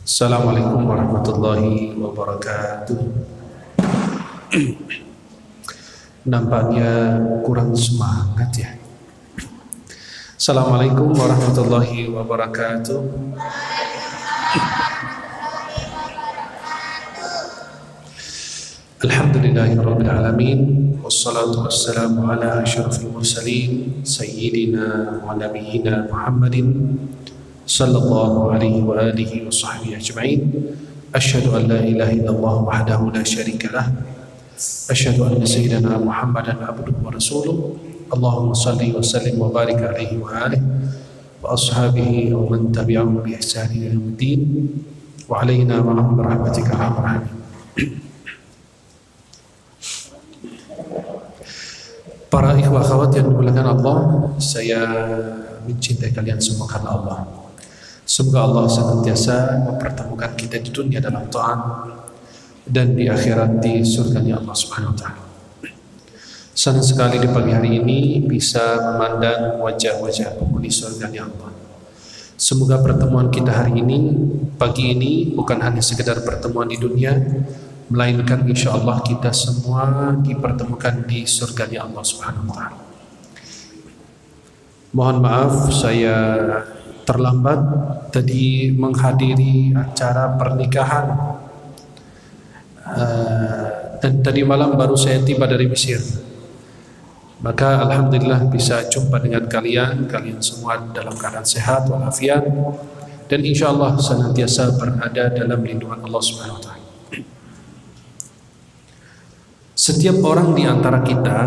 Assalamualaikum warahmatullahi wabarakatuh. Nampaknya kurang semangat ya. Assalamualaikum warahmatullahi wabarakatuh. Alhamdulillahirabbil alamin, wassalatu wassalamu ala asyrafil mursalin sayyidina wa nabiyyina Muhammadin sallallahu alaihi wa alihi wa sahbihi ajma'in. Asyhadu an la ilaha illallah wahdahu la syarika lah. Asyhadu anna sayyidina Muhammadan abduhu wa rasuluh. Allahumma salli wa sallim wa barik alaihi wa alihi wa ashabihi wa man tabi'ahum bi ihsan ila yaumiddin wa alaina ma'ahum birahmatika ya arhamar rahimin. Para ikhwah akhwat yang dimuliakan Allah, saya mencintai kalian semua karena Allah. Semoga Allah senantiasa mempertemukan kita di dunia dalam taat dan di akhirat di surganya Allah Subhanahu wa taala. Senang sekali di pagi hari ini bisa memandang wajah-wajah penghuni surganya Allah. Semoga pertemuan kita hari ini, pagi ini, bukan hanya sekedar pertemuan di dunia, melainkan insya Allah kita semua dipertemukan di surganya Allah Subhanahu wa taala. Mohon maaf saya terlambat tadi menghadiri acara pernikahan dan tadi malam baru saya tiba dari Mesir. Maka alhamdulillah bisa jumpa dengan kalian semua dalam keadaan sehat walafiat dan insya Allah senantiasa berada dalam lindungan Allah Subhanahu wa taala. Setiap orang di antara kita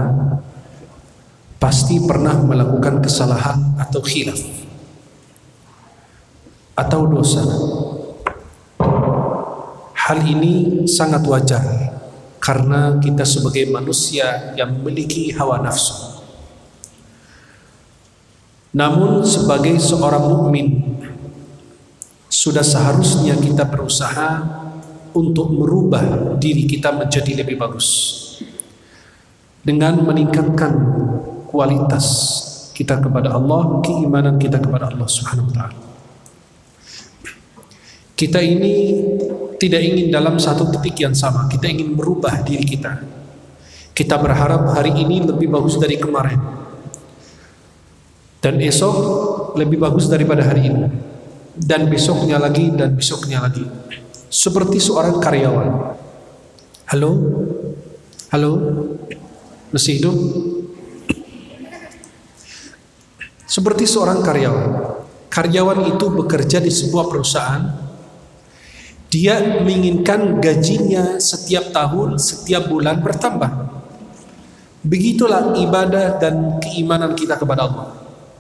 pasti pernah melakukan kesalahan atau khilaf atau dosa. Hal ini sangat wajar karena kita sebagai manusia yang memiliki hawa nafsu. Namun sebagai seorang mukmin sudah seharusnya kita berusaha untuk merubah diri kita menjadi lebih bagus dengan meningkatkan kualitas kita kepada Allah, keimanan kita kepada Allah Subhanahu wa taala. Kita ini tidak ingin dalam satu titik yang sama, kita ingin merubah diri kita. Kita berharap hari ini lebih bagus dari kemarin dan esok lebih bagus daripada hari ini dan besoknya lagi dan besoknya lagi. Seperti seorang karyawan. Halo? Halo? Masih hidup? Seperti seorang karyawan. Karyawan itu bekerja di sebuah perusahaan. Dia menginginkan gajinya setiap tahun, setiap bulan bertambah. Begitulah ibadah dan keimanan kita kepada Allah.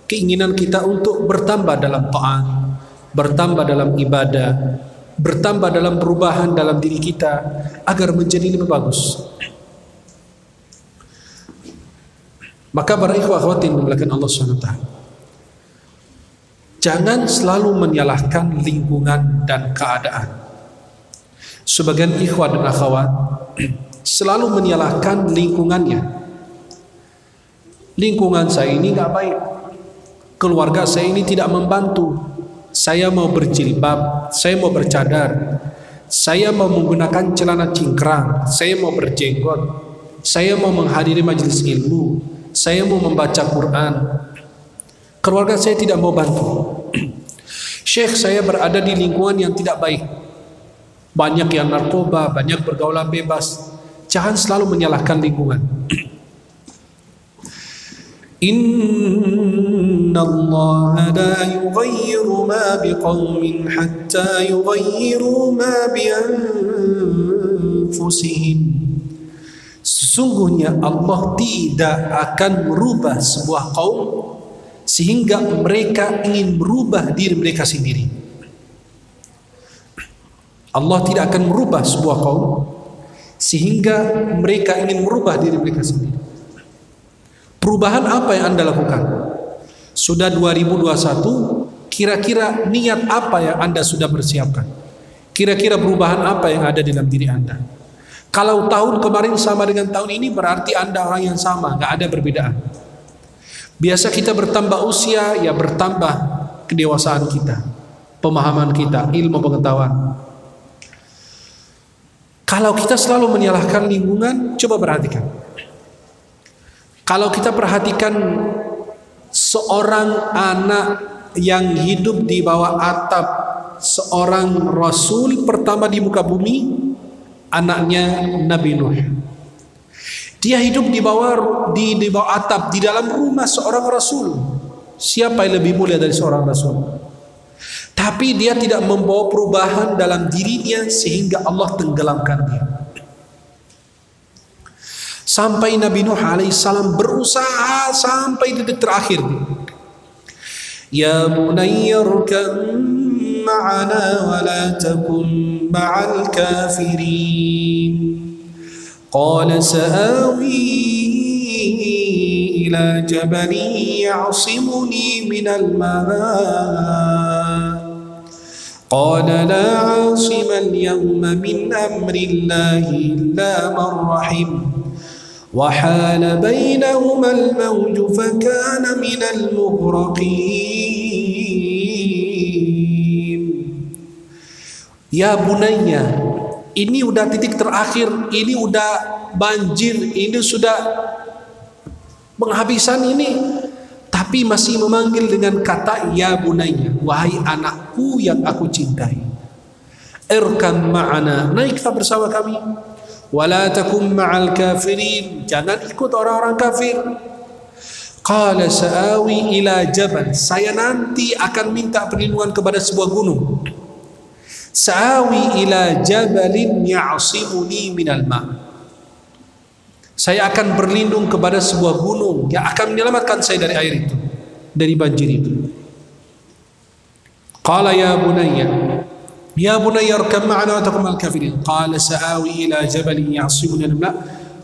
Keinginan kita untuk bertambah dalam taat, bertambah dalam ibadah, bertambah dalam perubahan dalam diri kita agar menjadi lebih bagus. Maka para ikhwah akhwat yang dimuliakan Allah SWT, jangan selalu menyalahkan lingkungan dan keadaan. Sebagian ikhwah dan akhwat selalu menyalahkan lingkungannya. Lingkungan saya ini nggak baik, keluarga saya ini tidak membantu. Saya mau berjilbab, saya mau bercadar, saya mau menggunakan celana cingkrang, saya mau berjenggot, saya mau menghadiri majelis ilmu, saya mau membaca Quran. Keluarga saya tidak mau bantu. Syekh, saya berada di lingkungan yang tidak baik. Banyak yang narkoba, banyak pergaulan bebas. Jangan selalu menyalahkan lingkungan. Inna Allah la yughayyiru ma biqaumin hatta yughayyiru ma bi anfusihim. Sesungguhnya Allah tidak akan merubah sebuah kaum sehingga mereka ingin merubah diri mereka sendiri. Allah tidak akan merubah sebuah kaum sehingga mereka ingin merubah diri mereka sendiri. Perubahan apa yang Anda lakukan? Sudah 2021, kira-kira niat apa yang Anda sudah persiapkan? Kira-kira perubahan apa yang ada dalam diri Anda? Kalau tahun kemarin sama dengan tahun ini, berarti Anda orang yang sama, nggak ada perbedaan. Biasa kita bertambah usia, ya bertambah kedewasaan kita. pemahaman kita, ilmu pengetahuan. Kalau kita selalu menyalahkan lingkungan, coba perhatikan. Kalau kita perhatikan seorang anak yang hidup di bawah atap seorang rasul pertama di muka bumi, anaknya Nabi Nuh. Dia hidup di bawah atap di dalam rumah seorang rasul. Siapa yang lebih mulia dari seorang rasul? Tapi dia tidak membawa perubahan dalam dirinya sehingga Allah tenggelamkan dia. Sampai Nabi Nuh alaihissalam berusaha sampai detik terakhir. Ya bunayya irkam ma'ana wa la takun ma'al kafirin. Qala sa'awi ila jabalin ya'simuni minal ma'. Qala la 'asima al-yawma min amri Allahi illa man rahim. وحال بينهما الموج فكان من المغرقين. Ya bunayya, ini udah titik terakhir, ini udah banjir, ini sudah penghabisan ini, tapi masih memanggil dengan kata ya bunayya, wahai anakku yang aku cintai. Irkam ma'ana, naiklah bersama kami. Wala takum ma'al kafirin, jangan ikut orang-orang kafir. Qala sa'awi ila jabal, saya nanti akan minta perlindungan kepada sebuah gunung. Sa'awi ila jabalin ya'simuni minal ma', saya akan berlindung kepada sebuah gunung yang akan menyelamatkan saya dari air itu, dari banjir itu. Qala ya bunayya irkam ma'ana wa takum al-kafirin. Qala sa'awi ila jabalin ya'simuni minal ma'.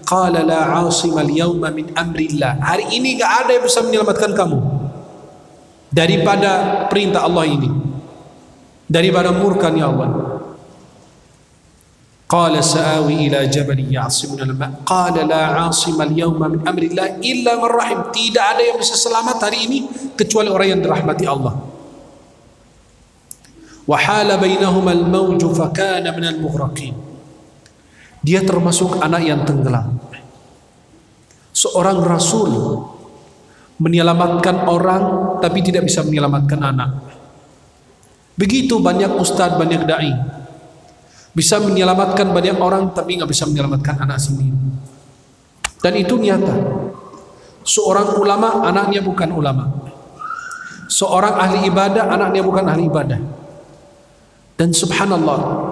Qala la 'asima al-yawma min amrillah. Hari ini enggak ada yang bisa menyelamatkan kamu daripada perintah Allah ini, daripada murkanya Allah. Qala sa'awi ila jabalin ya'simuni minal ma'. Qala la 'asima al-yawma min amrillah illa man rahim. Tidak ada yang bisa selamat hari ini kecuali orang yang dirahmati Allah. Wahala bainahuma al-mawju fakana minal mughraqin. Dia termasuk anak yang tenggelam. Seorang rasul menyelamatkan orang tapi tidak bisa menyelamatkan anak. Begitu banyak ustadz, banyak dai bisa menyelamatkan banyak orang tapi nggak bisa menyelamatkan anak sendiri. Dan itu nyata. Seorang ulama anaknya bukan ulama. Seorang ahli ibadah anaknya bukan ahli ibadah. Dan subhanallah,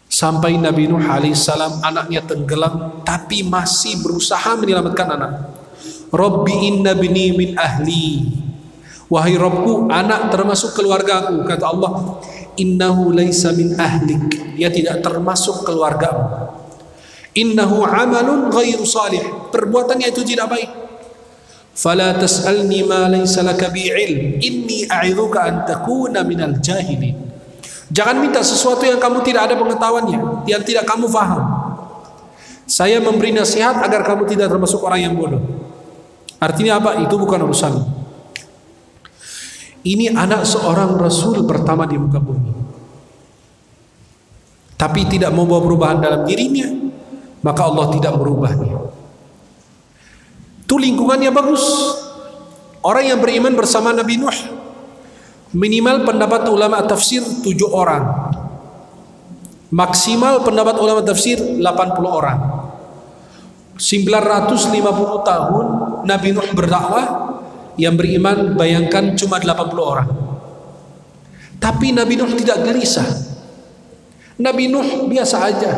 sampai Nabi Nuh alaihissalam anaknya tenggelam tapi masih berusaha menyelamatkan anak. Rabbi inna bini min ahli, wahai Rabbku, anak termasuk keluargaku. Kata Allah, innahu laisa min ahlik, dia tidak termasuk keluargamu. Innahu amalun ghairu salih, perbuatannya itu tidak baik. Fala tas'alni ma laysa laka bi'ilm inni a'idzuka an takuna minal jahilin. Jangan minta sesuatu yang kamu tidak ada pengetahuannya, yang tidak kamu faham. Saya memberi nasihat agar kamu tidak termasuk orang yang bodoh. Artinya apa? Itu bukan urusan. Ini anak seorang rasul pertama di muka bumi, tapi tidak membawa perubahan dalam dirinya, maka Allah tidak merubahnya. Itu lingkungannya bagus. Orang yang beriman bersama Nabi Nuh, minimal pendapat ulama tafsir 7 orang, maksimal pendapat ulama tafsir 80 orang. 950 tahun Nabi Nuh berdakwah, yang beriman bayangkan cuma 80 orang. Tapi Nabi Nuh tidak gelisah. Nabi Nuh biasa aja.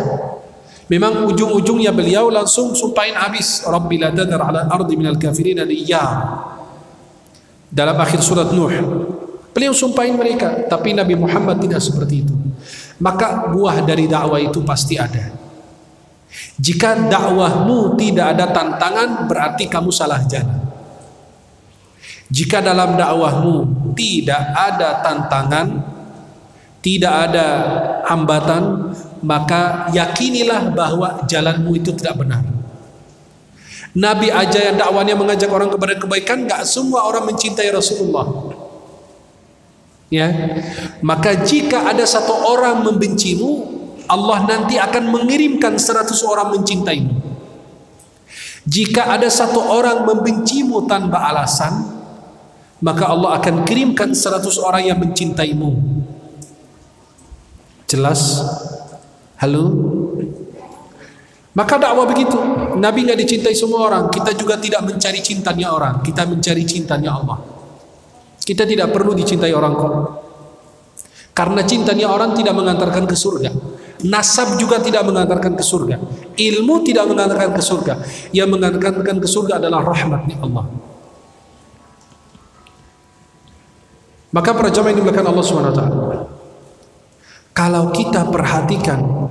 Memang ujung-ujungnya beliau langsung sumpahin habis, Rabbi la tadhar 'ala al-ardi minal kafirin diyar. Dalam akhir surat Nuh, beliau sumpahin mereka, tapi Nabi Muhammad tidak seperti itu. Maka buah dari dakwah itu pasti ada. Jika dakwahmu tidak ada tantangan, berarti kamu salah jalan. Jika dalam dakwahmu tidak ada tantangan, tidak ada hambatan, maka yakinilah bahwa jalanmu itu tidak benar. Nabi aja yang dakwanya mengajak orang kepada kebaikan, gak semua orang mencintai Rasulullah. Ya, maka jika ada satu orang membencimu, Allah nanti akan mengirimkan 100 orang mencintaimu. Jika ada satu orang membencimu tanpa alasan, maka Allah akan kirimkan 100 orang yang mencintaimu. Jelas? Halo? Maka dakwah begitu. Nabi nggak dicintai semua orang. Kita juga tidak mencari cintanya orang. Kita mencari cintanya Allah. Kita tidak perlu dicintai orang kok. Karena cintanya orang tidak mengantarkan ke surga. Nasab juga tidak mengantarkan ke surga. Ilmu tidak mengantarkan ke surga. Yang mengantarkan ke surga adalah rahmatnya Allah. Maka para jamaah yang dimuliakan Allah SWT, kalau kita perhatikan,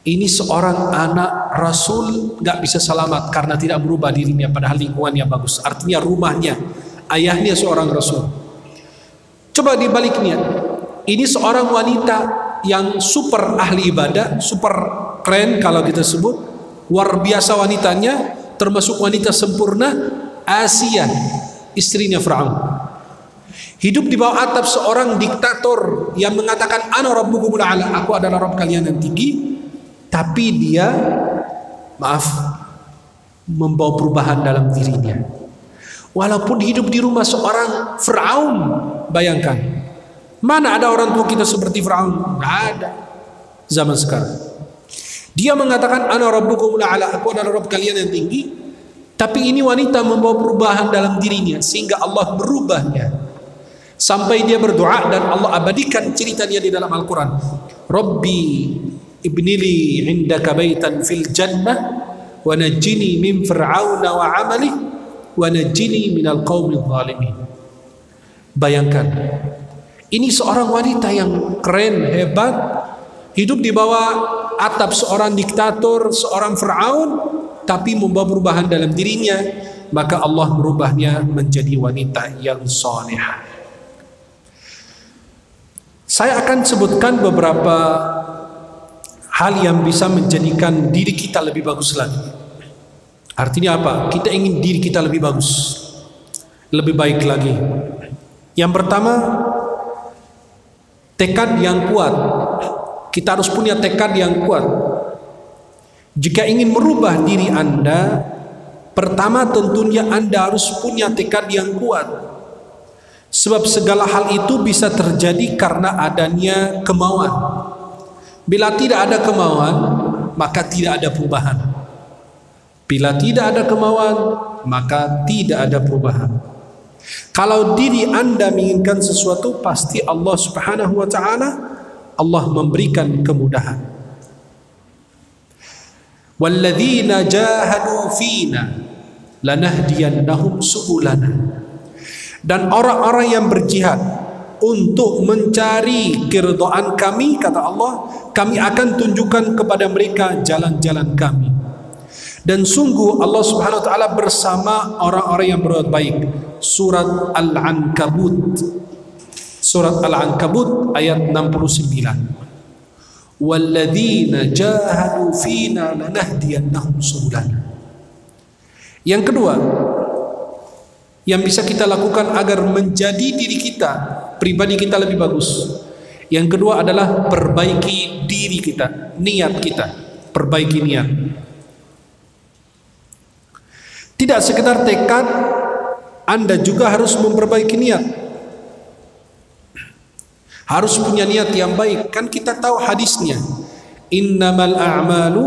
ini seorang anak Rasul gak bisa selamat karena tidak berubah dirinya, padahal lingkungannya bagus. Artinya rumahnya, ayahnya seorang Rasul. Coba dibaliknya, ini seorang wanita yang super ahli ibadah, super keren kalau kita sebut, luar biasa wanitanya, termasuk wanita sempurna, Asia, istrinya Fir'aun. Hidup di bawah atap seorang diktator yang mengatakan ana rabbukumul a'la, aku adalah Rabb kalian yang tinggi, tapi dia membawa perubahan dalam dirinya. Walaupun hidup di rumah seorang Fir'aun, bayangkan, mana ada orang tua kita seperti Fir'aun? Nggak ada zaman sekarang. Dia mengatakan ana rabbukumul a'la, aku adalah Rabb kalian yang tinggi, tapi ini wanita membawa perubahan dalam dirinya sehingga Allah berubahnya. Sampai dia berdoa dan Allah abadikan ceritanya di dalam Al-Quran. Rabbi ibnili indaka baitan fil jannah wa najjini min fir'auna wa amali wa najjini minal qaumil zalimin. Bayangkan, ini seorang wanita yang keren, hebat, hidup di bawah atap seorang diktator, seorang Fir'aun, tapi membawa perubahan dalam dirinya. Maka Allah merubahnya menjadi wanita yang salihah. Saya akan sebutkan beberapa hal yang bisa menjadikan diri kita lebih bagus lagi. Artinya apa? Kita ingin diri kita lebih bagus, lebih baik lagi. Yang pertama, tekad yang kuat. Kita harus punya tekad yang kuat. Jika ingin merubah diri Anda, pertama tentunya Anda harus punya tekad yang kuat. Sebab segala hal itu bisa terjadi karena adanya kemauan. Bila tidak ada kemauan, maka tidak ada perubahan. Bila tidak ada kemauan, maka tidak ada perubahan. Kalau diri Anda menginginkan sesuatu, pasti Allah Subhanahu wa ta'ala, Allah memberikan kemudahan. Walladzina jahadu fina lanahdiyannahum subulana. Dan orang-orang yang berjihad untuk mencari keridhaan kami, kata Allah, kami akan tunjukkan kepada mereka jalan-jalan kami. Dan sungguh Allah Subhanahu wa ta'ala bersama orang-orang yang berbuat baik. Surat Al-Ankabut, Surat Al-Ankabut ayat 69. Walladzina jahadu fina lanahdiyannahum subulana. Yang kedua, yang bisa kita lakukan agar menjadi diri kita, pribadi kita lebih bagus. Yang kedua adalah perbaiki diri kita, niat kita, perbaiki niat. Tidak sekedar tekad, Anda juga harus memperbaiki niat. Harus punya niat yang baik. Kan kita tahu hadisnya, innamal a'malu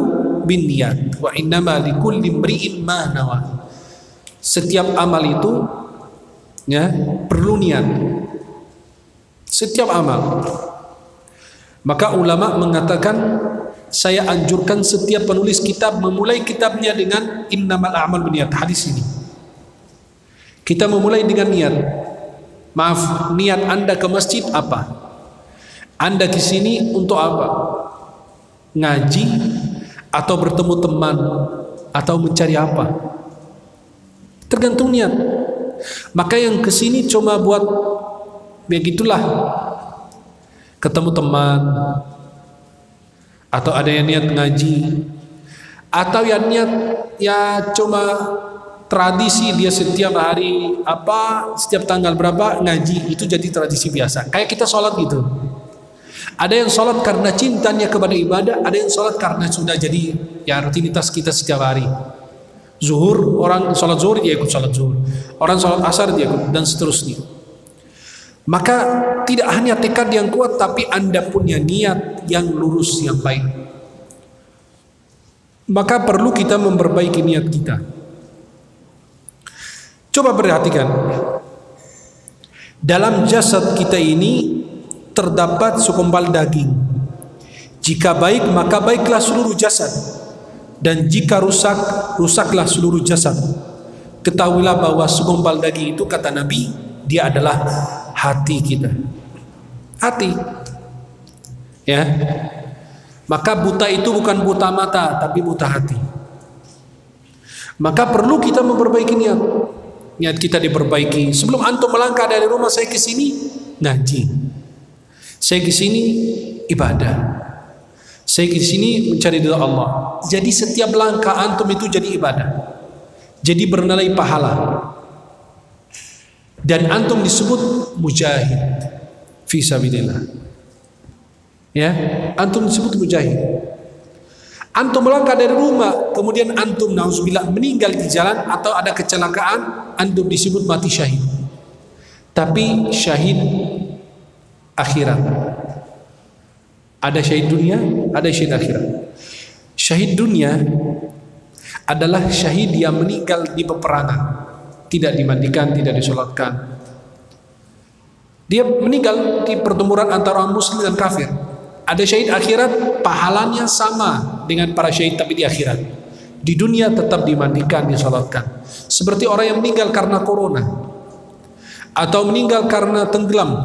binniyat wa innama likulli imri'in ma nawa. Setiap amal itu ya perlu niat. Setiap amal. Maka ulama mengatakan, saya anjurkan setiap penulis kitab memulai kitabnya dengan innamal a'mal binniyat, hadis ini. Kita memulai dengan niat. Maaf, niat Anda ke masjid apa? Anda ke sini untuk apa? Ngaji atau bertemu teman atau mencari apa? Tergantung niat. Maka yang kesini cuma buat begitulah, ketemu teman, atau ada yang niat ngaji, atau yang niat ya cuma tradisi dia setiap hari setiap tanggal berapa ngaji, itu jadi tradisi biasa. Kayak kita sholat gitu. Ada yang sholat karena cintanya kepada ibadah, ada yang sholat karena sudah jadi ya rutinitas kita setiap hari. Zuhur, orang sholat zuhur dia ikut sholat zuhur, orang sholat asar dia ikut, dan seterusnya. Maka tidak hanya tekad yang kuat, tapi Anda punya niat yang lurus, yang baik. Maka perlu kita memperbaiki niat kita. Coba perhatikan, dalam jasad kita ini terdapat segumpal daging. Jika baik, maka baiklah seluruh jasad, dan jika rusak, rusaklah seluruh jasad. Ketahuilah bahwa segumpal daging itu, kata Nabi, dia adalah hati kita. Hati. Ya. Maka buta itu bukan buta mata, tapi buta hati. Maka perlu kita memperbaiki niat. Niat kita diperbaiki. Sebelum antum melangkah dari rumah, saya ke sini ngaji. Saya ke sini ibadah. Saya ke sini mencari ridha Allah. Jadi setiap langkah antum itu jadi ibadah. Jadi bernilai pahala. Dan antum disebut mujahid fi sabilillah. Ya, antum disebut mujahid. Antum melangkah dari rumah, kemudian antum nauzubillah meninggal di jalan atau ada kecelakaan, antum disebut mati syahid. Tapi syahid akhirat. Ada syahid dunia, ada syahid akhirat. Syahid dunia adalah syahid yang meninggal di peperangan, tidak dimandikan, tidak disolatkan. Dia meninggal di pertempuran antara orang muslim dan kafir. Ada syahid akhirat, pahalanya sama dengan para syahid tapi di akhirat. Di dunia tetap dimandikan, disolatkan. Seperti orang yang meninggal karena corona, atau meninggal karena tenggelam,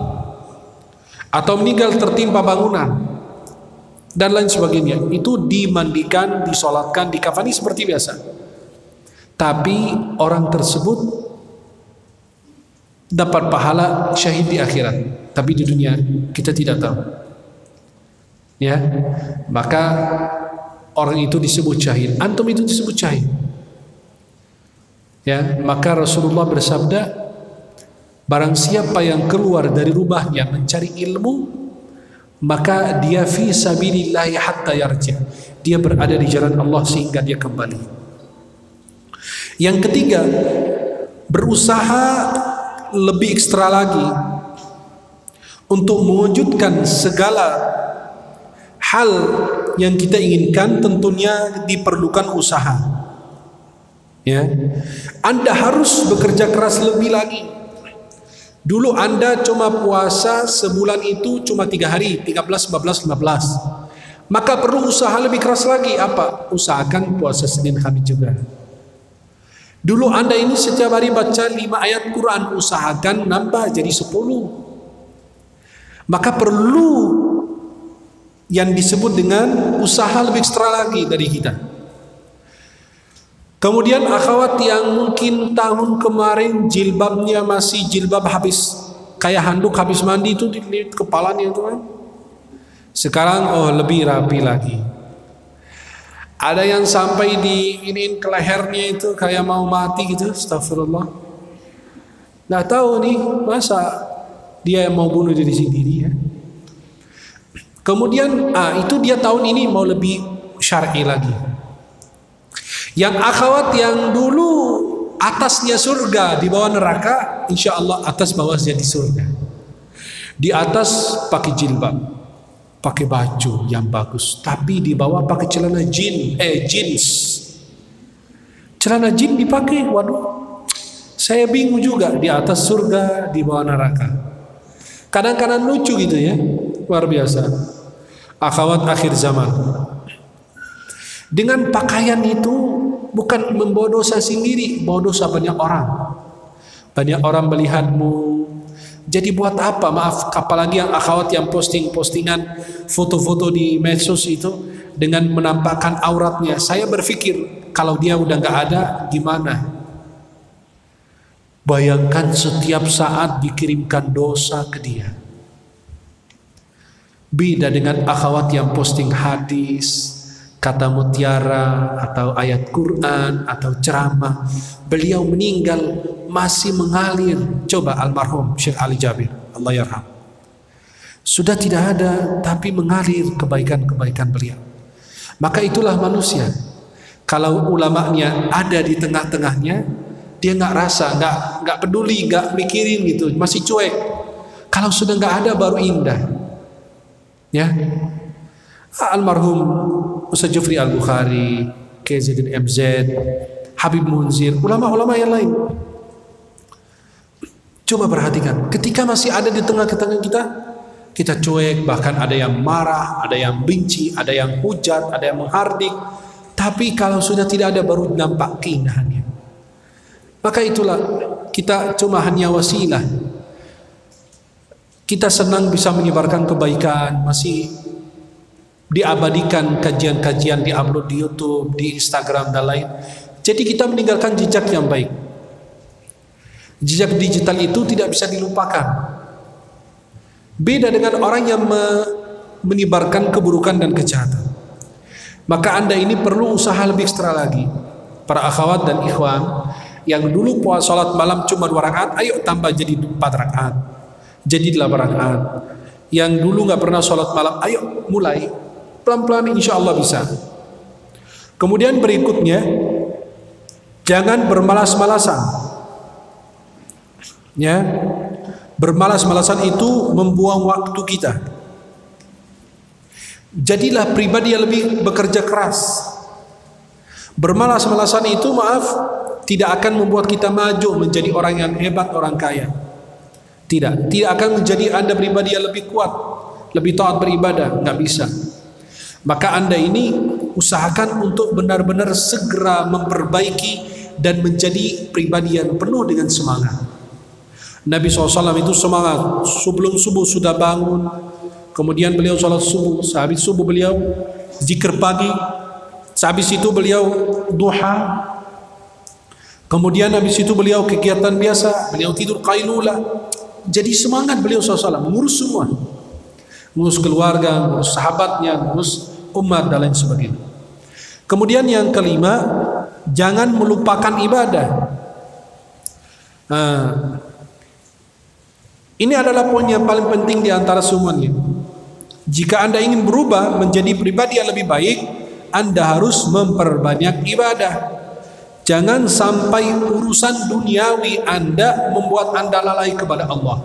atau meninggal tertimpa bangunan, dan lain sebagainya. Itu dimandikan, disolatkan, dikafani seperti biasa. Tapi orang tersebut dapat pahala syahid di akhirat, tapi di dunia kita tidak tahu. Ya, maka orang itu disebut syahid. Antum itu disebut syahid. Ya, maka Rasulullah bersabda, barang siapa yang keluar dari rumahnya mencari ilmu, maka dia fi sabilillah hatta yarji'. Dia berada di jalan Allah sehingga dia kembali. Yang ketiga, berusaha lebih ekstra lagi untuk mewujudkan segala hal yang kita inginkan. Tentunya diperlukan usaha. Ya, Anda harus bekerja keras lebih lagi. Dulu Anda cuma puasa sebulan itu cuma 3 hari, 13, 14, 15. Maka perlu usaha lebih keras lagi. Apa? Usahakan puasa Senin Khamis juga. Dulu Anda ini setiap hari baca 5 ayat Quran, usahakan nambah jadi 10. Maka perlu yang disebut dengan usaha lebih ekstra lagi dari kita. Kemudian akhwat yang mungkin tahun kemarin jilbabnya masih jilbab habis kayak handuk habis mandi itu di kepalanya itu kan. Sekarang lebih rapi lagi. Ada yang sampai diinin ke lehernya itu kayak mau mati gitu, astagfirullah. Nggak tahu nih, masa dia mau bunuh diri sendiri ya. Kemudian itu dia tahun ini mau lebih syar'i lagi. Yang akhwat yang dulu atasnya surga, di bawah neraka, insya Allah atas bawah jadi surga. Di atas pakai jilbab, pakai baju yang bagus, tapi di bawah pakai celana jeans. Celana jeans dipakai, waduh, saya bingung juga. Di atas surga, di bawah neraka. Kadang-kadang lucu gitu ya, luar biasa. Akhwat akhir zaman, dengan pakaian itu bukan membawa dosa sendiri, bawa dosa banyak orang. Banyak orang melihatmu. Jadi buat apa? Maaf, apalagi yang akhwat yang posting-postingan foto-foto di medsos itu dengan menampakkan auratnya. Saya berpikir kalau dia udah nggak ada gimana? Bayangkan setiap saat dikirimkan dosa ke dia. Beda dengan akhwat yang posting hadis, kata mutiara atau ayat Quran atau ceramah. Beliau meninggal masih mengalir. Coba almarhum Syekh Ali Jabir, Allah yarham, sudah tidak ada tapi mengalir kebaikan-kebaikan beliau. Maka itulah manusia. Kalau ulamanya ada di tengah-tengahnya, dia nggak rasa, nggak peduli, nggak mikirin gitu, masih cuek. Kalau sudah nggak ada baru indah. Ya, almarhum Ustaz Jufri Al-Bukhari, K.Z. MZ, Habib Munzir, ulama-ulama yang lain. Coba perhatikan, ketika masih ada di tengah-tengah kita, kita cuek, bahkan ada yang marah, ada yang benci, ada yang hujat, ada yang menghardik. Tapi kalau sudah tidak ada baru nampak keindahannya. Maka itulah kita cuma hanya wasilah. Kita senang bisa menyebarkan kebaikan, masih diabadikan kajian-kajian, diupload di YouTube, di Instagram dan lain. Jadi kita meninggalkan jejak yang baik. Jejak digital itu tidak bisa dilupakan. Beda dengan orang yang menyebarkan keburukan dan kejahatan. Maka Anda ini perlu usaha lebih ekstra lagi. Para akhwat dan ikhwan yang dulu puasa salat malam cuma 2 rakaat, ayo tambah jadi 4 rakaat. Jadi 8 rakaat. Yang dulu nggak pernah salat malam, ayo mulai. Pelan-pelan insya Allah bisa. Kemudian berikutnya, jangan bermalas-malasan. Ya, bermalas-malasan itu membuang waktu kita. Jadilah pribadi yang lebih bekerja keras. Bermalas-malasan itu, maaf, tidak akan membuat kita maju menjadi orang yang hebat, orang kaya. Tidak akan menjadi Anda pribadi yang lebih kuat, lebih taat beribadah, nggak bisa. Maka Anda ini usahakan untuk benar-benar segera memperbaiki dan menjadi pribadi yang penuh dengan semangat. Nabi SAW itu semangat, sebelum subuh sudah bangun, kemudian beliau sholat subuh, sehabis subuh beliau zikir pagi, sehabis itu beliau duha, kemudian habis itu beliau kegiatan biasa, beliau tidur qailula. Jadi semangat beliau SAW mengurus semua, mengurus keluarga, mengurus sahabatnya, mengurus umat dan lain sebagainya. Kemudian yang kelima, jangan melupakan ibadah. Ini adalah poin yang paling penting di antara semuanya. Jika Anda ingin berubah menjadi pribadi yang lebih baik, Anda harus memperbanyak ibadah. Jangan sampai urusan duniawi Anda membuat Anda lalai kepada Allah.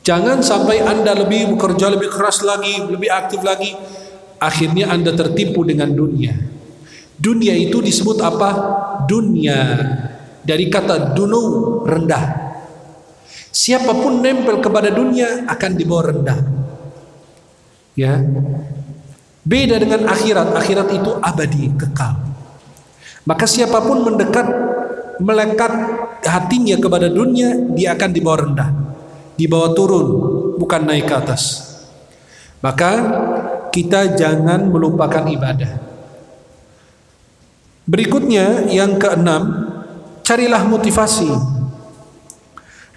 Jangan sampai Anda lebih bekerja lebih keras lagi, lebih aktif lagi, akhirnya Anda tertipu dengan dunia. Dunia itu disebut apa? Dunia, dari kata dunu, rendah. Siapapun nempel kepada dunia akan dibawa rendah. Ya. Beda dengan akhirat. Akhirat itu abadi, kekal. Maka siapapun melekat hatinya kepada dunia, dia akan dibawa rendah, dibawa turun, bukan naik ke atas. Maka kita jangan melupakan ibadah. Berikutnya yang keenam, carilah motivasi.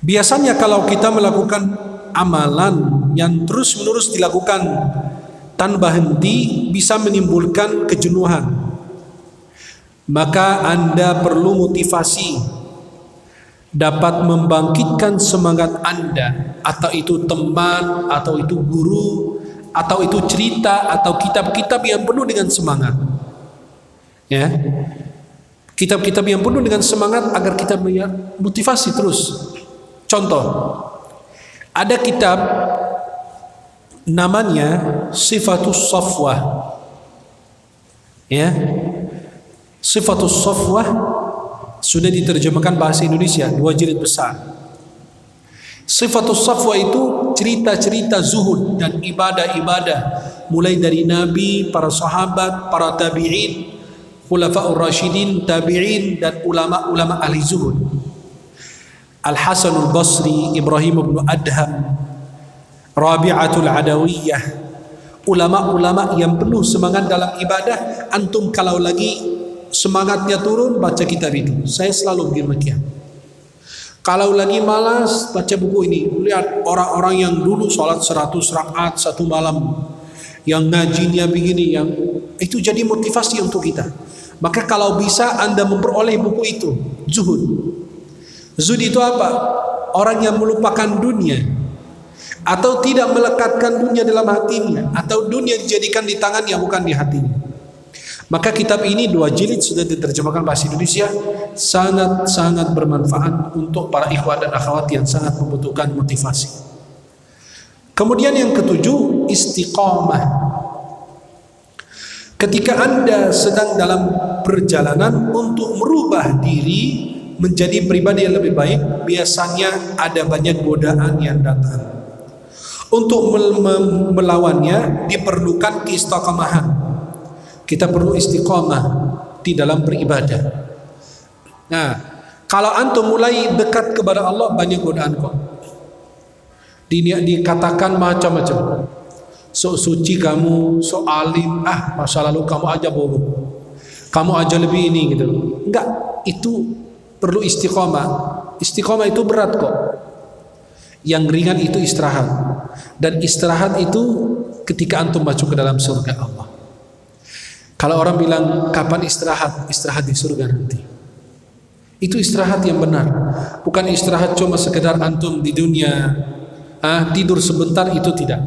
Biasanya kalau kita melakukan amalan yang terus-menerus dilakukan tanpa henti, bisa menimbulkan kejenuhan. Maka Anda perlu motivasi, dapat membangkitkan semangat Anda, atau itu teman, atau itu guru, atau itu cerita, atau kitab-kitab yang penuh dengan semangat. Ya, kitab-kitab yang penuh dengan semangat agar kita punya motivasi terus. Contoh, ada kitab namanya Sifatus Safwah. Ya, Sifatus Safwah sudah diterjemahkan bahasa Indonesia, 2 jilid besar. Sifatus Safwah itu cerita-cerita zuhud dan ibadah-ibadah, mulai dari Nabi, para sahabat, para tabi'in, khulafaur rasyidin, tabi'in, dan ulama-ulama ahli zuhud. Al-Hasanul Basri, Ibrahim bin Adham, Rabi'atul Adawiyah, ulama-ulama yang penuh semangat dalam ibadah. Antum kalau lagi semangatnya turun, baca kitab itu. Saya selalu demikian. Kalau lagi malas, baca buku ini. Lihat orang-orang yang dulu sholat 100 rakaat satu malam, yang ngajinya begini, yang Itu jadi motivasi untuk kita. Maka kalau bisa Anda memperoleh buku itu, Zuhud. Zuhud itu apa? Orang yang melupakan dunia, atau tidak melekatkan dunia dalam hatinya, atau dunia dijadikan di tangannya bukan di hatinya. Maka kitab ini 2 jilid sudah diterjemahkan bahasa Indonesia, sangat-sangat bermanfaat untuk para ikhwan dan akhwat yang sangat membutuhkan motivasi. Kemudian yang ketujuh, istiqamah. Ketika Anda sedang dalam perjalanan untuk merubah diri menjadi pribadi yang lebih baik, biasanya ada banyak godaan yang datang. Untuk melawannya diperlukan keistiqomahan. Kita perlu istiqamah di dalam beribadah. Nah, kalau antum mulai dekat kepada Allah, banyak godaan kok. Dikatakan macam-macam. So suci kamu, so alim, masa lalu kamu aja bohong. Kamu aja lebih ini gitu. Enggak, itu perlu istiqamah. Istiqamah itu berat kok. Yang ringan itu istirahat. Dan istirahat itu ketika antum masuk ke dalam surga Allah. Kalau orang bilang kapan istirahat? Istirahat di surga nanti. Itu istirahat yang benar. Bukan istirahat cuma sekedar antum di dunia tidur sebentar, itu tidak.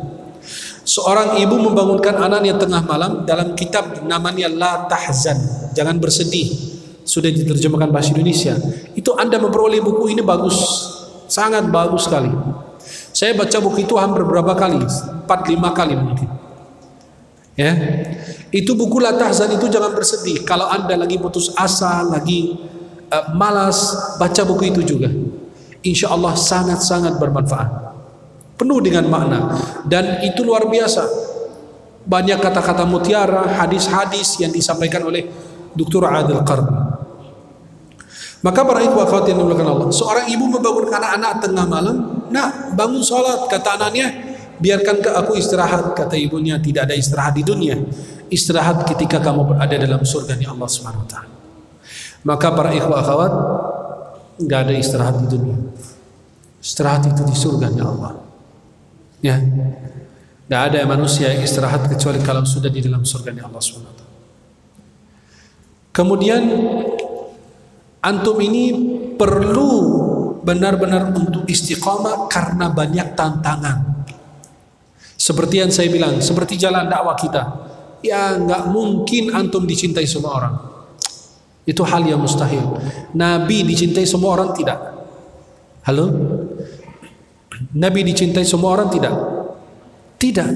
Seorang ibu membangunkan anaknya tengah malam, dalam kitab namanya La Tahzan, jangan bersedih, sudah diterjemahkan bahasa Indonesia. Itu Anda memperoleh buku ini bagus, sangat bagus sekali. Saya baca buku itu hampir berapa kali, 4-5 kali mungkin. Ya, itu buku La Tahzan itu jangan bersedih. Kalau Anda lagi putus asa, lagi malas, baca buku itu juga. Insya Allah sangat-sangat bermanfaat, penuh dengan makna, dan itu luar biasa. Banyak kata-kata mutiara, hadis-hadis yang disampaikan oleh Dr. Adil Qarni. Maka para ikhwah akhwat yang dimuliakan Allah, seorang ibu membangunkan anak-anak tengah malam, "Nak, bangun sholat," kata anaknya. "Biarkan ke aku istirahat," kata ibunya. "Tidak ada istirahat di dunia, istirahat ketika kamu berada dalam surga Allah Subhanahu wa taala." Maka para ikhwah akhwat, enggak ada istirahat di dunia. Istirahat itu di surga Allah. Ya. Enggak ada manusia yang istirahat kecuali kalau sudah di dalam surga Allah Subhanahu wa taala. Kemudian antum ini perlu benar-benar untuk istiqamah karena banyak tantangan. Seperti yang saya bilang, seperti jalan dakwah kita. Ya nggak mungkin antum dicintai semua orang. Itu hal yang mustahil. Nabi dicintai semua orang tidak? Halo? Nabi dicintai semua orang tidak? Tidak.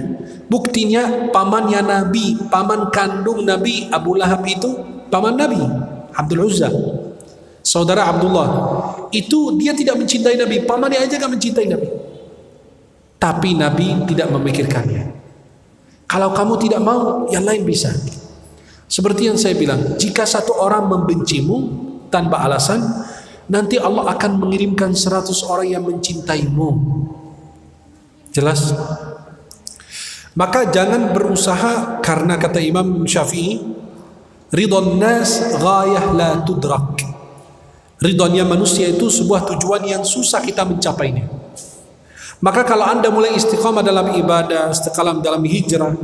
Buktinya pamannya Nabi, paman kandung Nabi Abu Lahab itu paman Nabi, Abdul Uzza, saudara Abdullah. Itu dia tidak mencintai Nabi, pamannya aja gak mencintai Nabi. Tapi Nabi tidak memikirkannya. Kalau kamu tidak mau, yang lain bisa. Seperti yang saya bilang, jika satu orang membencimu tanpa alasan, nanti Allah akan mengirimkan 100 orang yang mencintaimu. Jelas? Maka jangan berusaha, karena kata Imam Syafi'i, ridwan nas ghayah la tudrak. Ridhonya manusia itu sebuah tujuan yang susah kita mencapainya. Maka kalau Anda mulai istiqamah dalam ibadah, istiqamah dalam hijrah,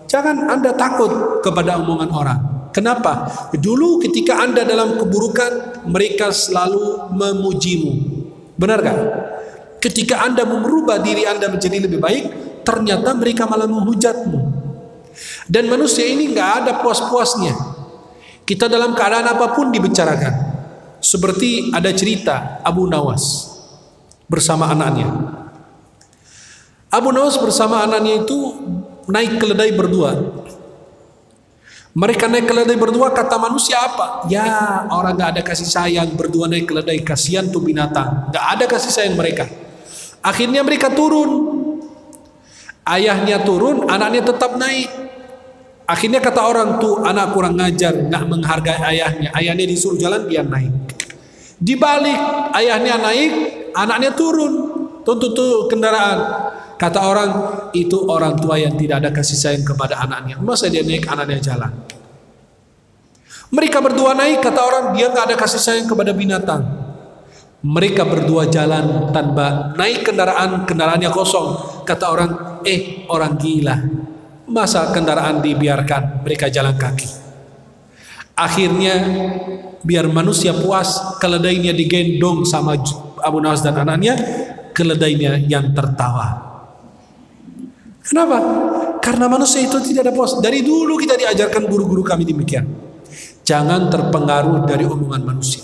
jangan Anda takut kepada omongan orang. Kenapa? Dulu ketika Anda dalam keburukan, mereka selalu memujimu. Benar gak? Ketika Anda merubah diri Anda menjadi lebih baik, ternyata mereka malah menghujatmu. Dan manusia ini gak ada puas-puasnya. Kita dalam keadaan apapun dibicarakan. Seperti ada cerita Abu Nawas bersama anaknya. Abu Nawas bersama anaknya itu naik keledai berdua. Mereka naik keledai berdua, kata manusia apa? Ya, orang gak ada kasih sayang, berdua naik keledai, kasihan tuh binatang. Gak ada kasih sayang mereka. Akhirnya mereka turun. Ayahnya turun, anaknya tetap naik. Akhirnya kata orang tuh, anak kurang ngajar, gak menghargai ayahnya. Ayahnya disuruh jalan, dia naik. Dibalik, ayahnya naik, anaknya turun. Tuntut kendaraan. Kata orang, itu orang tua yang tidak ada kasih sayang kepada anaknya. Masa dia naik, anaknya jalan. Mereka berdua naik, kata orang, dia gak ada kasih sayang kepada binatang. Mereka berdua jalan tanpa naik kendaraan, kendaraannya kosong. Kata orang, orang gila. Masa kendaraan dibiarkan mereka jalan kaki? Akhirnya biar manusia puas, keledainya digendong sama Abu Nawas dan anaknya, keledainya yang tertawa. Kenapa? Karena manusia itu tidak ada puas. Dari dulu kita diajarkan guru-guru kami demikian. Jangan terpengaruh dari omongan manusia.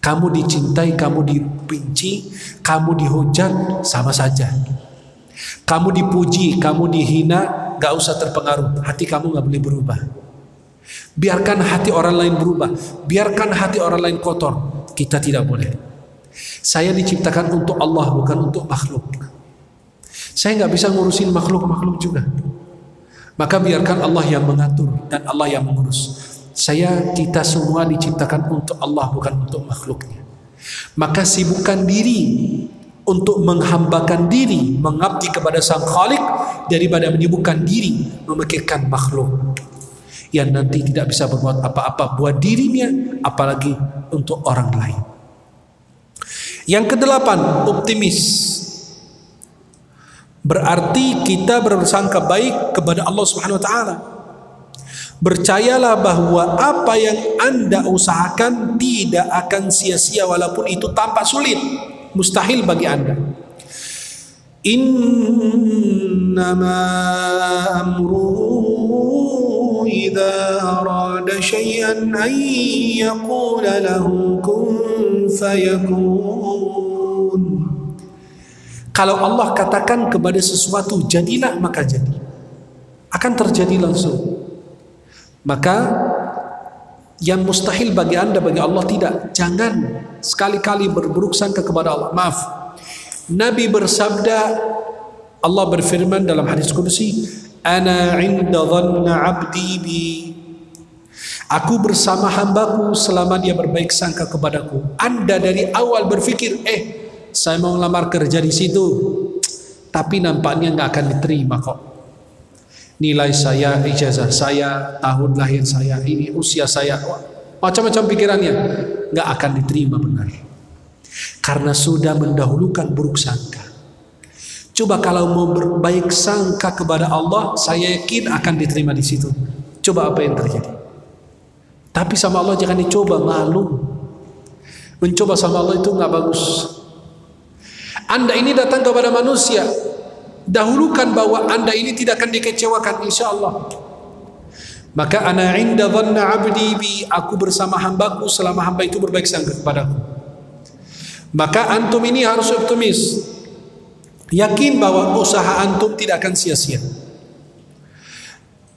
Kamu dicintai, kamu dibenci, kamu dihujat, sama saja. Kamu dipuji, kamu dihina, gak usah terpengaruh. Hati kamu gak boleh berubah. Biarkan hati orang lain berubah. Biarkan hati orang lain kotor. Kita tidak boleh. Saya diciptakan untuk Allah, bukan untuk makhluk. Saya nggak bisa ngurusin makhluk-makhluk juga. Maka biarkan Allah yang mengatur dan Allah yang mengurus. Kita semua diciptakan untuk Allah, bukan untuk makhluknya. Maka sibukkan diri untuk menghambakan diri, mengabdi kepada Sang Khalik, daripada menyibukkan diri memikirkan makhluk yang nanti tidak bisa berbuat apa-apa buat dirinya, apalagi untuk orang lain. Yang kedelapan, optimis. Berarti kita bersangka baik kepada Allah Subhanahu wa taala. Percayalah bahwa apa yang Anda usahakan tidak akan sia-sia walaupun itu tampak sulit, mustahil bagi Anda. Innama amruhu idza arada syai'an an yaqula lahu kun fayakun. Kalau Allah katakan kepada sesuatu jadilah, maka jadi. Akan terjadi langsung. Maka yang mustahil bagi Anda, bagi Allah tidak. Jangan sekali-kali berburuk sangka kepada Allah. Maaf. Nabi bersabda, Allah berfirman dalam hadis qudsi, Ana 'inda dhanna 'abdi bi. Aku bersama hambaku selama dia berbaik sangka kepadaku. Anda dari awal berpikir, saya mau lamar kerja di situ, tapi nampaknya nggak akan diterima kok. Nilai saya, ijazah saya, tahun lahir saya, ini usia saya, macam-macam pikirannya, nggak akan diterima benar. Karena sudah mendahulukan buruk sangka. Coba kalau mau berbaik sangka kepada Allah, saya yakin akan diterima di situ. Coba apa yang terjadi? Tapi sama Allah jangan dicoba, malu. Mencoba sama Allah itu nggak bagus. Anda ini datang kepada manusia, dahulukan bahwa Anda ini tidak akan dikecewakan insyaallah. Maka ana 'inda dhanna 'abdi bi, aku bersama hambaku selama hamba itu berbaik sangka kepadaku. Maka antum ini harus optimis. Yakin bahwa usaha antum tidak akan sia-sia.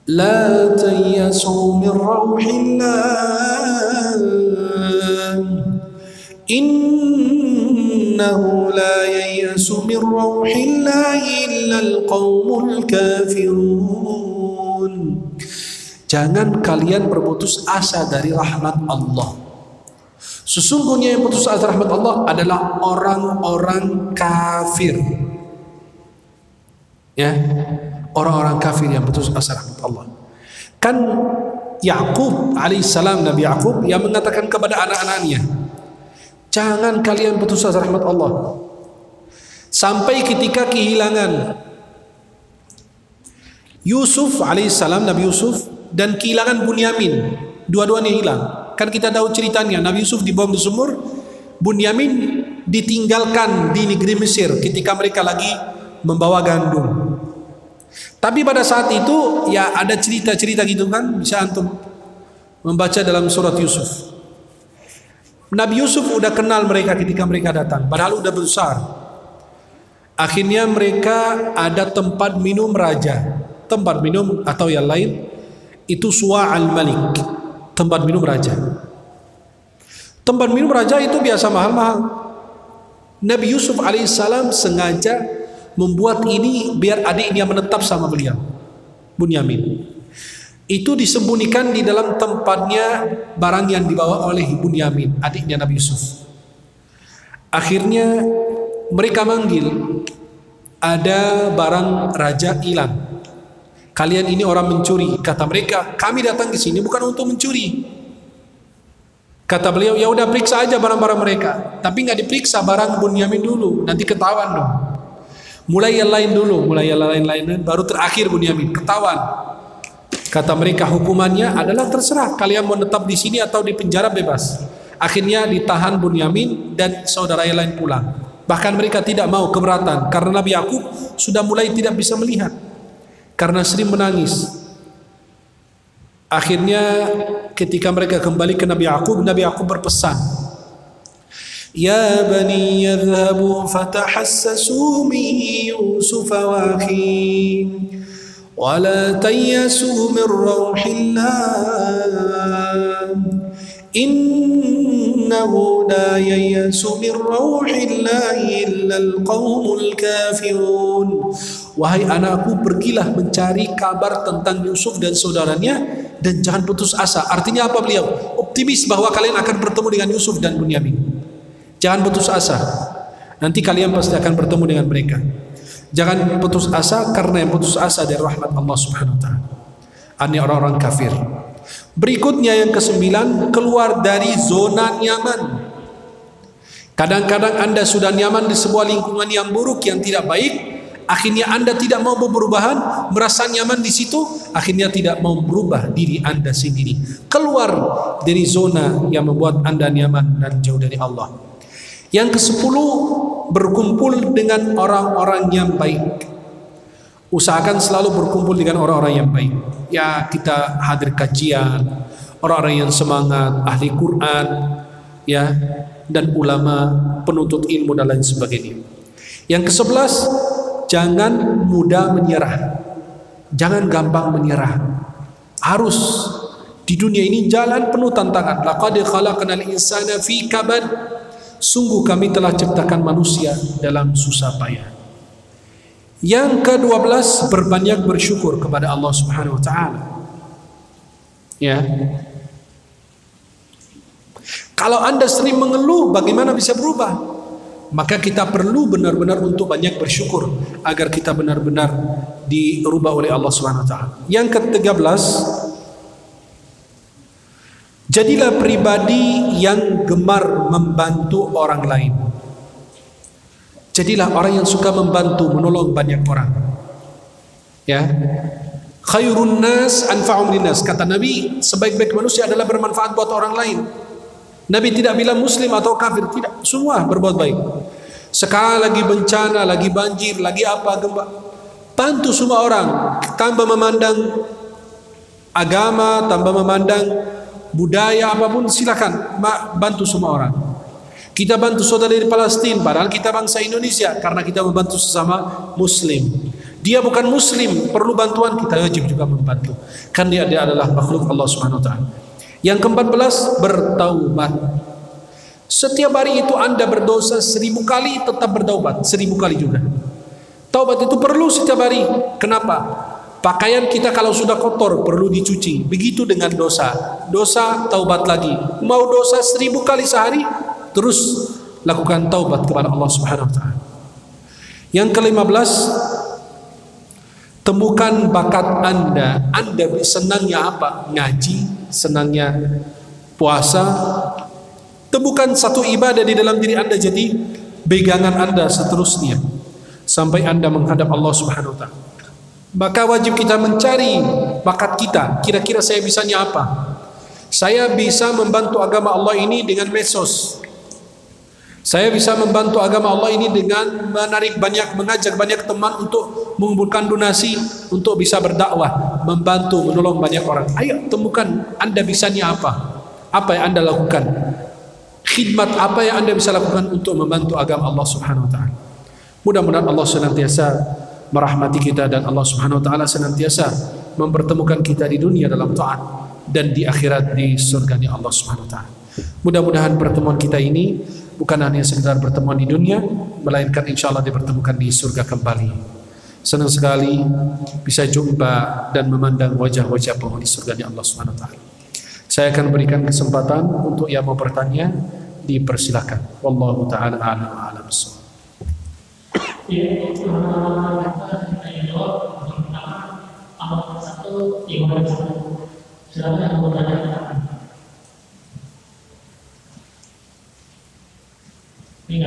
La tayasu min rauhillah. Innahu la yayasu min rauhillahi illa alqaumul kafirun. Jangan kalian berputus asa dari rahmat Allah. Sesungguhnya yang putus asa rahmat Allah adalah orang-orang kafir. Ya, orang-orang kafir yang putus asa rahmat Allah. Kan Yakub alaihissalam, Nabi Yakub yang mengatakan kepada anak-anaknya, jangan kalian putus asa rahmat Allah. Sampai ketika kehilangan Yusuf alaihissalam, Nabi Yusuf, dan kehilangan Bunyamin, dua-duanya hilang. Kan kita tahu ceritanya, Nabi Yusuf dibuang di sumur, Bunyamin ditinggalkan di negeri Mesir ketika mereka lagi membawa gandum. Tapi pada saat itu ya ada cerita-cerita gitu kan, bisa antum membaca dalam surat Yusuf. Nabi Yusuf udah kenal mereka ketika mereka datang, padahal udah besar. Akhirnya mereka ada tempat minum raja, tempat minum atau yang lain itu Suwa' al-Malik, tempat minum raja. Tempat minum raja itu biasa mahal-mahal. Nabi Yusuf alaihissalam sengaja membuat ini biar adiknya menetap sama beliau, Bunyamin. Itu disembunyikan di dalam tempatnya barang yang dibawa oleh Bunyamin, adiknya Nabi Yusuf. Akhirnya mereka manggil, ada barang raja hilang. Kalian ini orang mencuri. Kata mereka, kami datang ke sini bukan untuk mencuri. Kata beliau, ya udah periksa aja barang-barang mereka. Tapi nggak diperiksa barang Bunyamin dulu, nanti ketahuan dong. Mulai yang lain dulu, mulai yang lain-lain, baru terakhir Bunyamin. Ketahuan. Kata mereka hukumannya adalah terserah, kalian mau tetap di sini atau di penjara bebas. Akhirnya ditahan Bunyamin dan saudara yang lain pulang. Bahkan mereka tidak mau, keberatan karena Nabi Yakub sudah mulai tidak bisa melihat karena sering menangis. Akhirnya ketika mereka kembali ke Nabi Yakub berpesan, "Ya bani yadhhabu fatahassasu min Yusuf wa akhihi wa la tayyasu min rauhillah innahu la yayyasu min rauhillah illa alqaumul kafirun." Wahai anakku, pergilah mencari kabar tentang Yusuf dan saudaranya dan jangan putus asa. Artinya apa beliau? Optimis bahwa kalian akan bertemu dengan Yusuf dan Bunyamin. Jangan putus asa. Nanti kalian pasti akan bertemu dengan mereka. Jangan putus asa, karena yang putus asa dari rahmat Allah Subhanahu wa taala. Ini orang-orang kafir. Berikutnya yang ke-9, keluar dari zona nyaman. Kadang-kadang Anda sudah nyaman di sebuah lingkungan yang buruk, yang tidak baik. Akhirnya Anda tidak mau perubahan, merasa nyaman di situ, akhirnya tidak mau berubah diri Anda sendiri. Keluar dari zona yang membuat Anda nyaman dan jauh dari Allah. Yang ke-10, berkumpul dengan orang-orang yang baik. Usahakan selalu berkumpul dengan orang-orang yang baik. Ya, kita hadir kajian, orang-orang yang semangat, ahli Quran, ya, dan ulama, penuntut ilmu dan lain sebagainya. Yang ke-11, jangan mudah menyerah. Jangan gampang menyerah. Harus di dunia ini jalan penuh tantangan. Laqad khalaqnal insana fi kabad. Sungguh kami telah ciptakan manusia dalam susah payah. Yang ke-12, berbanyak bersyukur kepada Allah Subhanahu wa taala. Ya. Kalau Anda sering mengeluh, bagaimana bisa berubah? Maka kita perlu benar-benar untuk banyak bersyukur agar kita benar-benar dirubah oleh Allah Subhanahu wa taala. Yang ke-13, jadilah pribadi yang gemar membantu orang lain. Jadilah orang yang suka membantu, menolong banyak orang. Ya. Khairun nas anfa'um linnas. Kata Nabi, sebaik-baik manusia adalah bermanfaat buat orang lain. Nabi tidak bilang muslim atau kafir, tidak, semua berbuat baik. Sekarang lagi bencana, lagi banjir, lagi apa, gempa, bantu semua orang. Tanpa memandang agama, tanpa memandang budaya apapun, silakan bantu semua orang. Kita bantu saudara di Palestina, padahal kita bangsa Indonesia, karena kita membantu sesama muslim. Dia bukan muslim, perlu bantuan, kita wajib juga membantu, kan dia adalah makhluk Allah Subhanahu wa taala. Yang ke-14, bertaubat. Setiap hari itu Anda berdosa 1000 kali, tetap bertaubat 1000 kali juga. Taubat itu perlu setiap hari. Kenapa? Pakaian kita kalau sudah kotor perlu dicuci. Begitu dengan dosa. Dosa, taubat lagi. Mau dosa 1000 kali sehari, terus lakukan taubat kepada Allah Subhanahu wa taala. Yang ke-15, temukan bakat Anda. Anda senangnya apa? Ngaji, senangnya puasa. Temukan satu ibadah di dalam diri Anda jadi pegangan Anda seterusnya sampai Anda menghadap Allah Subhanahu wa taala. Maka wajib kita mencari bakat kita. Kira-kira saya bisanya apa? Saya bisa membantu agama Allah ini dengan medsos. Saya bisa membantu agama Allah ini dengan mengajak banyak teman untuk mengumpulkan donasi untuk bisa berdakwah, membantu, menolong banyak orang. Ayo temukan Anda bisanya apa? Apa yang Anda lakukan? Khidmat apa yang Anda bisa lakukan untuk membantu agama Allah Subhanahu wa taala. Mudah-mudahan Allah senantiasa merahmati kita dan Allah Subhanahu wa taala senantiasa mempertemukan kita di dunia dalam taat dan di akhirat di surganya Allah Subhanahu wa taala. Mudah-mudahan pertemuan kita ini bukan hanya sekedar pertemuan di dunia, melainkan insyaallah dipertemukan di surga kembali. Senang sekali bisa jumpa dan memandang wajah-wajah penghuni surganya Allah Subhanahu wa taala. Saya akan berikan kesempatan untuk yang mau bertanya, dipersilakan. Wallahu taala a'lam wa a'lam bissawab. Ini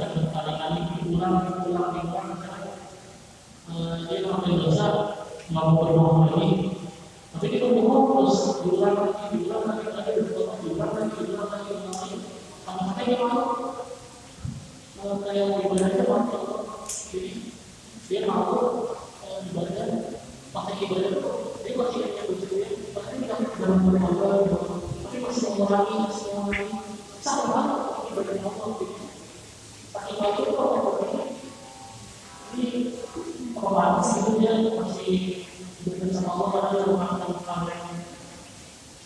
yang berkali-kali diulang, dia melakukan dosa, nggak mau berbohong lagi. Tapi dia berbohong terus diulang lagi, sampai dia mau kayak ibadahnya mau. Jadi dia mau ibadah, pakai ibadah itu dia masih hanya bersedia, bahkan tidak dalam beribadah, tapi masih mengurangi sama banget ibadah Allah. Pakai baju itu apa? Ini orang itu dia masih ibadah sama Allah karena dia melakukan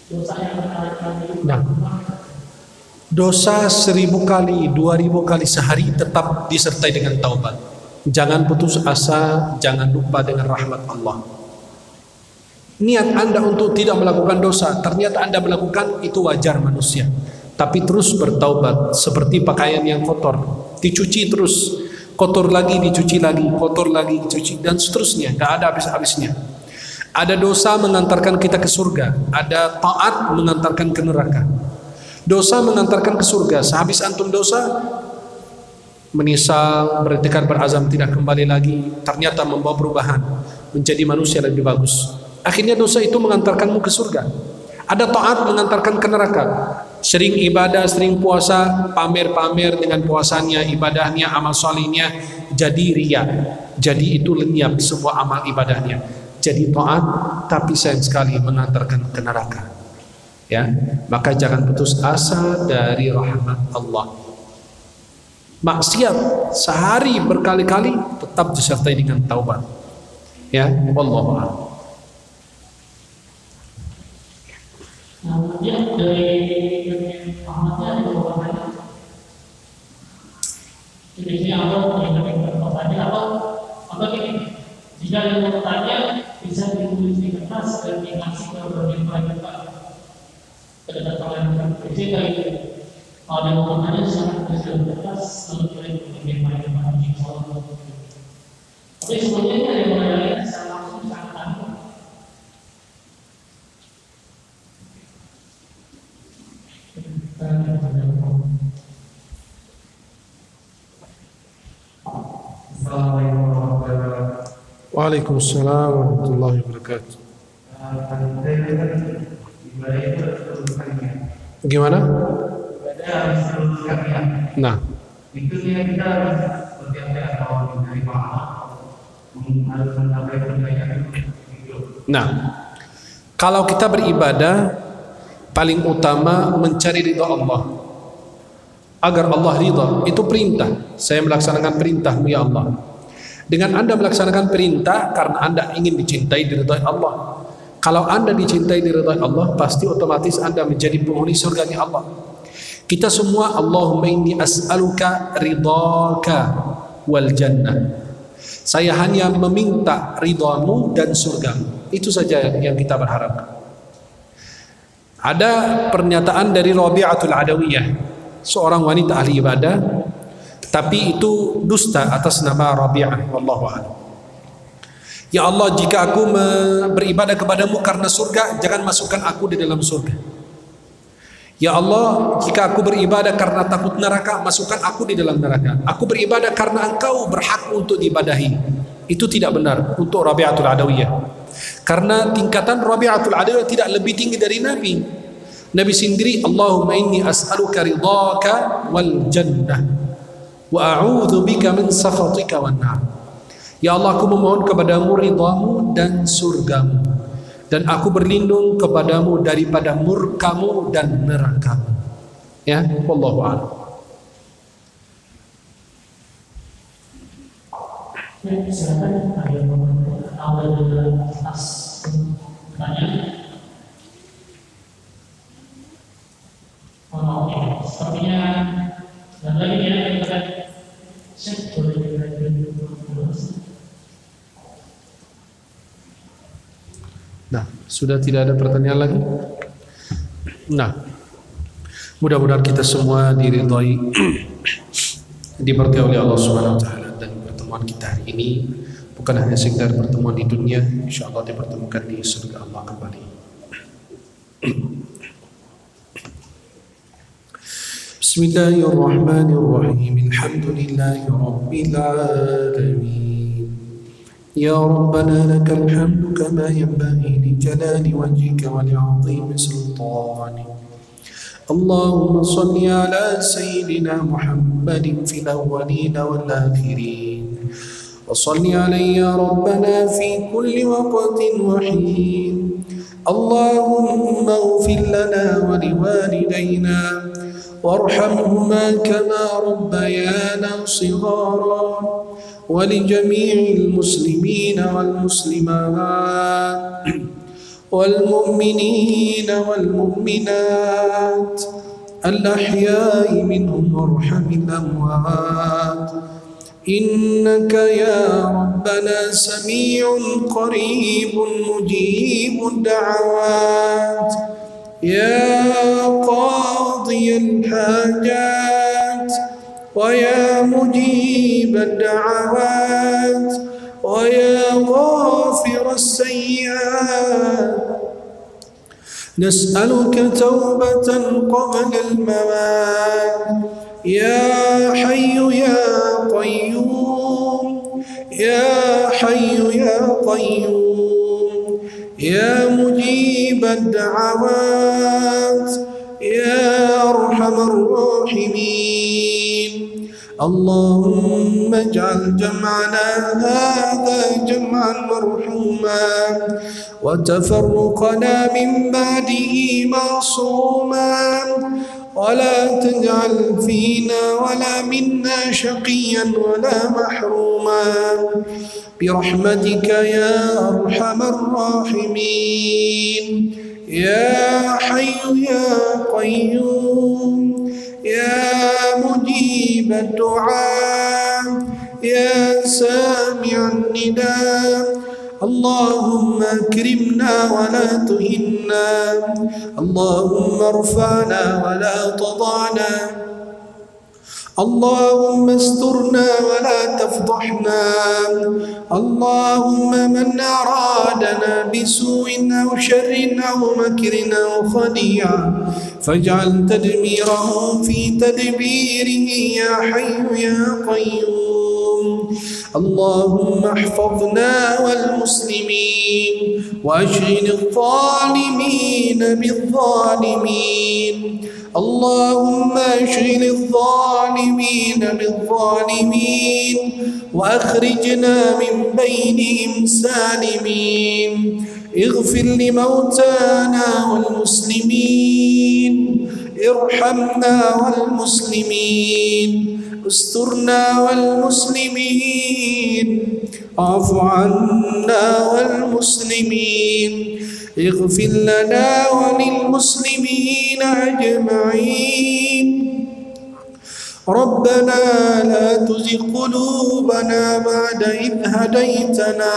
dosa yang berkali-kali. Nah, dosa 1000 kali, 2000 kali sehari tetap disertai dengan taubat. Jangan putus asa, jangan lupa dengan rahmat Allah. Niat Anda untuk tidak melakukan dosa, ternyata Anda melakukan, itu wajar manusia. Tapi terus bertaubat, seperti pakaian yang kotor, dicuci terus, kotor lagi, dicuci lagi, kotor lagi, dicuci, dan seterusnya, gak ada habis-habisnya. Ada dosa mengantarkan kita ke surga, ada taat mengantarkan ke neraka. Dosa mengantarkan ke surga, sehabis antum dosa, menyesal, bertekad berazam tidak kembali lagi, ternyata membawa perubahan, menjadi manusia lebih bagus. Akhirnya dosa itu mengantarkanmu ke surga. Ada taat mengantarkan ke neraka. Sering ibadah, sering puasa, pamer-pamer dengan puasanya, ibadahnya, amal solihnya, jadi riya. Jadi itu lenyap semua amal ibadahnya. Jadi taat, tapi sayang sekali mengantarkan ke neraka. Ya, maka jangan putus asa dari rahmat Allah. Maksiat sehari berkali-kali tetap disertai dengan taubat. Ya, wallahu a'lam. Dia dari Ahmadnya ada jawabannya. Jadi Allah yang bertanya apa gini? Jika yang bertanya bisa ditulis di kertas dan dikasih ke bagian pelajar kedatangan jadi kayak kalau ada yang bertanya sangat kecil kertas lalu kirim ke bagian pelajar Insyaallah. Tapi sebenarnya ada yang bertanya secara langsung sangat aneh. Waalaikumsalam warahmatullahi wabarakatuh. Gimana? Nah, itu kita harus bertiap-tiap tahun dari pahala harus mencapai pencapaian itu. Nah, kalau kita beribadah, paling utama mencari ridha Allah. Agar Allah ridha, itu perintah. Saya melaksanakan perintahmu ya Allah. Dengan Anda melaksanakan perintah karena Anda ingin dicintai diridhai Allah. Kalau Anda dicintai diridhai Allah, pasti otomatis Anda menjadi penghuni surganya Allah. Kita semua Allahumma inni as'aluka ridhaka wal jannah. Saya hanya meminta ridhamu dan surgamu. Itu saja yang kita berharap. Ada pernyataan dari Rabi'atul Adawiyah, seorang wanita ahli ibadah, tapi itu dusta atas nama Rabi'ah, wallahu a'lam. Ya Allah, jika aku beribadah kepadamu karena surga, jangan masukkan aku di dalam surga. Ya Allah, jika aku beribadah karena takut neraka, masukkan aku di dalam neraka. Aku beribadah karena engkau berhak untuk diibadahi. Itu tidak benar untuk Rabi'atul Adawiyah. Karena tingkatan Rabi'atul Adawiyah tidak lebih tinggi dari Nabi. Nabi sendiri, Allahumma inni as'aluka ridhaka wal jannah wa a'udzu bika min sakhatika wan nar. Ya Allah, aku memohon kepadamu ridhamu dan surgamu, dan aku berlindung kepadamu daripada murkamu dan nerakamu. Ya, wallahu a'lam. Silakan ada yang awal atas pertanyaan. Oh, ya. Sepertinya dan lagi ya kita cek boleh Nah, sudah tidak ada pertanyaan lagi. Nah, mudah-mudahan kita semua diridhai, diberkahi oleh Allah Subhanahu wa taala, dan pertemuan kita hari ini bukan hanya sekedar pertemuan di dunia, insyaallah dipertemukan di surga Allah kembali. Bismillahirrahmanirrahim. Alhamdulillahi rabbil alamin. Ya Rabbana lakal hamdu kama yanbaghi li jalali wajhika wa li'azimi sultanik. Allahumma salli ala sayyidina Muhammadin fil awwalin wal akhirin. Wa salli alayhi ya Rabbana fi kulli waqtin wa hin. Allahumma ighfir lana wa liwalidayna وارحمهما كما ربيانا صغارا ولجميع المسلمين والمسلمات والمؤمنين والمؤمنات الأحياء منهم وارحم الأموات إنك يا ربنا سميع قريب مجيب الدعوات يا قاضي الحاجات ويا مجيب الدعوات ويا غافر السيئات نسألك توبة قبل الممات يا حي يا قيوم يا حي يا قيوم يا مجيب الدعوات يا أرحم الراحمين اللهم اجعل جمعنا هذا جمعا مرحوما وتفرقنا من بعده معصوما ولا تجعل فينا ولا منا شقيا ولا محروما برحمتك يا أرحم الراحمين يا حي يا قيوم يا مجيب الدعاء يا سامع النداء اللهم اكرمنا ولا تهنا اللهم ارفعنا ولا تضعنا اللهم استرنا ولا تفضحنا اللهم من أرادنا بسوء أو شر أو مكر أو خديعة فاجعل تدميره في تدبيره يا حي يا قيوم اللهم احفظنا والمسلمين واشغل الظالمين بالظالمين اللهم اشغل الظالمين بالظالمين وأخرجنا من بينهم سالمين اغفر لموتانا والمسلمين ارحمنا والمسلمين استرنا والمسلمين اعف عنا والمسلمين اغفر لنا وللمسلمين أجمعين ربنا لا تزغ قلوبنا بعد إذ هديتنا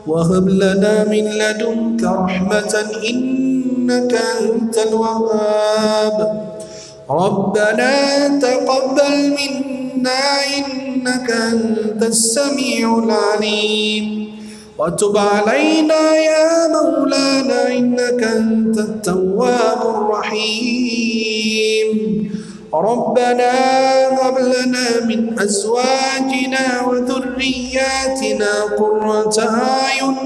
وهب لنا من لدنك رحمة إنك أنت الوهاب ربنا تقبل منا إنك أنت السميع العليم وتب علينا يا مولانا إنك أنت التواب الرحيم ربنا هب لنا من أزواجنا وذرياتنا قرة أعين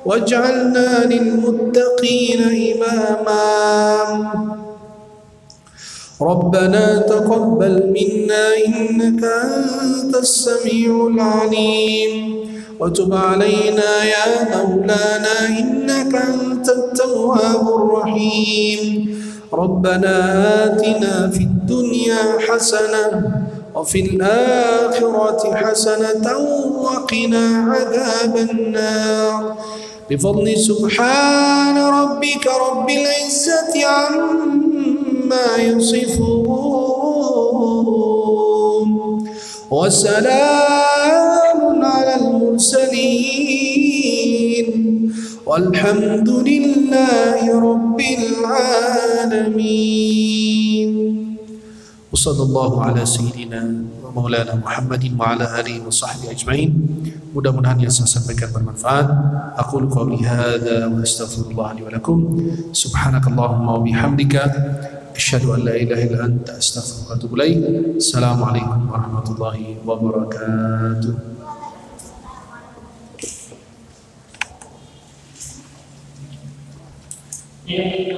واجعلنا للمتقين إماما ربنا تقبل منا إنك أنت السميع العليم وتب علينا يا مولانا إنك أنت التواب الرحيم ربنا آتنا في الدنيا حسنة وفي الآخرة حسنة وقنا عذاب النار بفضل سبحان ربك رب العزة عما يصفون وسلام على المرسلين والحمد لله رب العالمين وصلى الله على سيدنا ومولانا محمد وعلى آله وصحبه أجمعين. Mudah-mudahan yang saya sampaikan bermanfaat. Aqulu qawli hadza wa astaghfirullah li wa lakum. Subhanakallahumma wa bihamdika Asyhadu an la ilaha illa anta astaghfiruka wa atubu ilaik. Assalamualaikum warahmatullahi wabarakatuh. Ini